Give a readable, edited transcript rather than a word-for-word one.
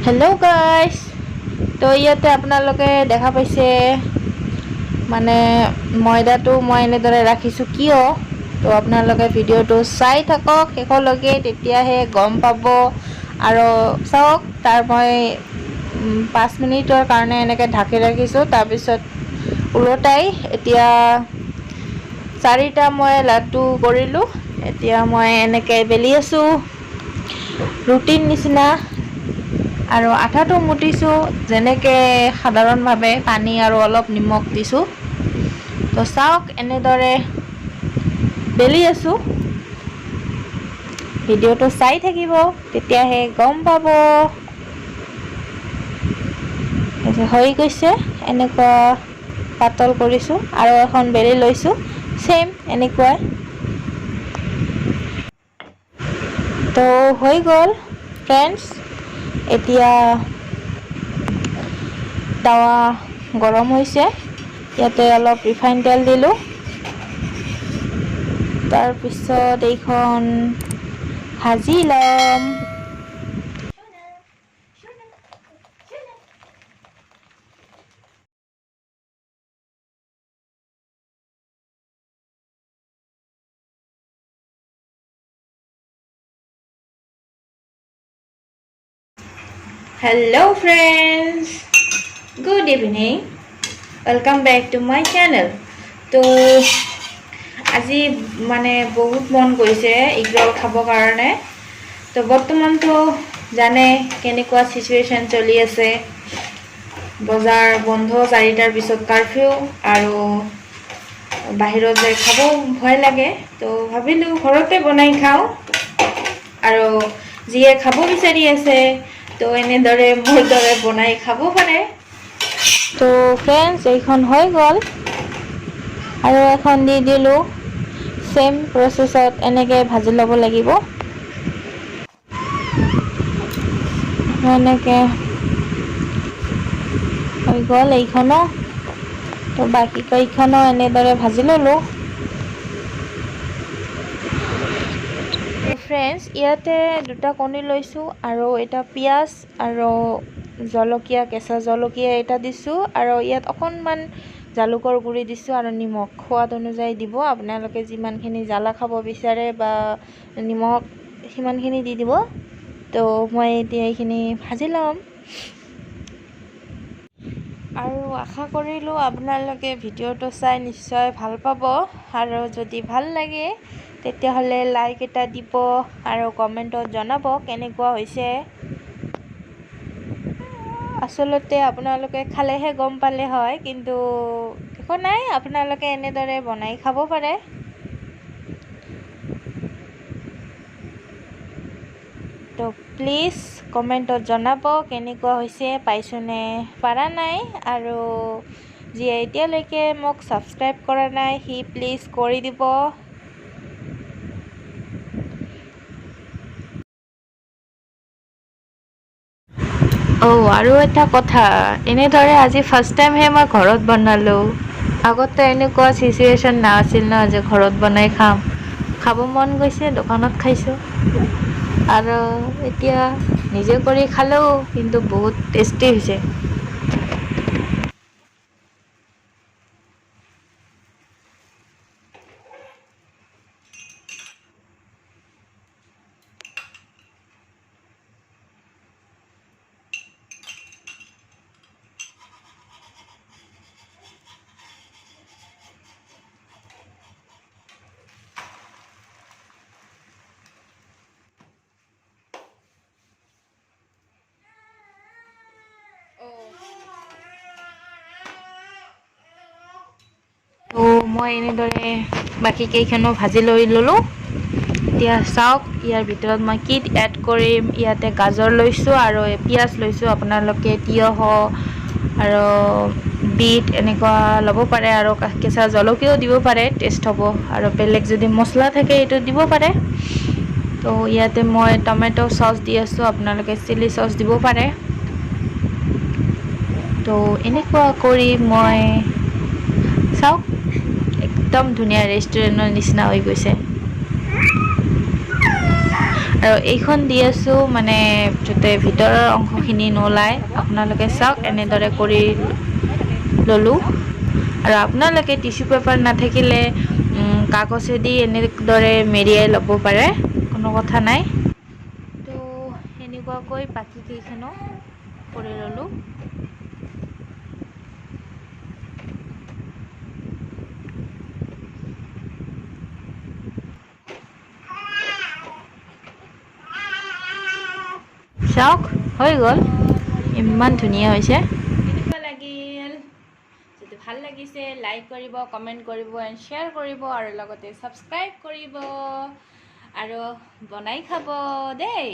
Hello guys, तो इते आपनालोके देखा पाइसे माने मयदाटो मैं एनेदरे राखिछु कियो। तो आपनालोके भिडिओटो चाइ थाকক शेषলৈके, तेतियाहे गम पाबो। आरो चाওক तार मैं 5 मिनिटर कारणे एनेके ढाकी राखिछु। तार पिছত उलटाई एतिया 4टा मैं लाडु करिलु। एतिया मैं एनेके बेली आछु रुटिन निचिना। आरो आठाটো मुटिছো जेनेके साधारण भावे पानी आरो अलप निमख दिछु। तो चाওক एनेदरे बेली आछु। भिडिओটো चाइ থাকিব, তেতিয়াহে গম পাব। হৈ গৈছে এনেকুৱা পাতল কৰিছো আৰু এখন বেলি লৈছো সেম এনেকুৱা। তো হৈ গ'ল फ्रेंड्स। এতিয়া তাৱা গৰম হৈছে, ইয়াতে অলপ ৰিফাইন তেল দিলো। তাৰ পিছত এইখন ভাজি লম। Hello friends, good evening, welcome back to my channel. तो আজি মানে বহুত মন গৈছে এগ রোল খাবৰ কাৰণে। তো বৰ্তমান তো জানে কেনেকুৱা সিচুৱেশন চলি আছে, বজাৰ বন্ধ, 4টাৰ পিছত কাৰফিউ আৰু বাহিৰত যাই খাব ভয় লাগে। তো ভাবিলো ঘৰতে বনাই খাও আৰু যিয়ে খাব বিচাৰি আছে তো এনেদৰে মোৰ দৰে বনাই খাব পাৰে। তো फ्रेंड्स এইখন হৈ গ'ল আৰু এখন দি দিলো। सेम प्रसेसत এনেকে ভাজি লব লাগিব। এনেকে হৈ গ'ল এইখনো। তো বাকি কইখনো এনেদৰে ভাজি ললো। फ्रेंड्स ইয়াতে দুটা কণী লৈছো আৰু এটা পিয়াজ আৰু জলকীয়া, কেঁচা জলকীয়া এটা দিছো আৰু ইয়াত অকণমান জালুকৰ গুড়ি দিছো আৰু নিমখ সোৱাদ অনুযায়ী দিব। আপোনালোকে যিমানখিনি জ্বালা খাব বিচাৰে বা নিমখ সিমানখিনি দি দিব। তো মই এতিয়া এইখিনি ভাজি লম আৰু আশা কৰিলো আপোনালোকে ভিডিওটো চাই নিশ্চয় ভাল পাব। আৰু যদি ভাল লাগে তেতিয়াহলে লাইক এটা দিব আৰু কমেন্টত জনাব কেনেকুৱা হৈছে। আসলতে আপোনালোকে খালেহে গম পালে হয়, কিন্তু একো নাই, আপোনালোকে এনেদৰে বনাই খাব পাৰে। তো প্লিজ কমেন্টত জনাব কেনেকুৱা হৈছে, পাইছনে পাৰা নাই। আৰু যিয়ে এতিয়ালৈকে মোক সাবস্ক্ৰাইব কৰা নাই হি প্লিজ কৰি দিব। আৰু এটা কথা, এনেদৰে আজি ফাৰ্ষ্ট টাইম হে মই ঘৰত বনালো। আগতে এনেকুৱা সিচুৱেশন নাছিল ন যে ঘৰত বনাই খাব মন গৈছে দোকানত খাইছো। আৰু এতিয়া নিজে কৰি খালেও কিন্তু বহুত টেস্টি হৈছে। তো মই এনেদৰে বাকি কেইখনো ভাজি লৈ ললো। এতিয়া চাওক ইয়াৰ ভিতৰত মই কি এড কৰিম। ইয়াতে গাজৰ লৈছো আৰু পিয়াজ লৈছো। আপোনালোকে তিয়হ আৰু বিট এনেকুৱা ল'ব পাৰে আৰু কেঁচা জলকীয়াও দিব পাৰে, টেষ্ট হ'ব। আৰু বেলেগ যদি মছলা থাকে এইটো দিব পাৰে। তো ইয়াতে মই টমেটো সস দি আছো, আপোনালোকে চিলি সস দিব পাৰে। তো এনেকুৱা কৰি মই চাওক একদম ধুনীয়া ৰেষ্টুৰেণ্টৰ নিচিনা হৈ গৈছে। আৰু এইখন দি আছোঁ মানে যাতে ভিতৰৰ অংশখিনি নোলায়। আপোনালোকে চাওক এনেদৰে কৰি ল'লোঁ। আৰু আপোনালোকে টিচু পেপাৰ নাথাকিলে কাগজেদি এনেদৰে মেৰিয়াই ল'ব পাৰে, কোনো কথা নাই। তো এনেকুৱাকৈ বাকীকেইখনো কৰি ল'লোঁ। চাওক হৈ গ'ল, ইমান ধুনীয়া হৈছে। কেনেকুৱা লাগিল? যদি ভাল লাগিছে লাইক কৰিব, কমেণ্ট কৰিব এণ্ড শ্বেয়াৰ কৰিব আৰু লগতে ছাবস্ক্ৰাইব কৰিব আৰু বনাই খাব দেই।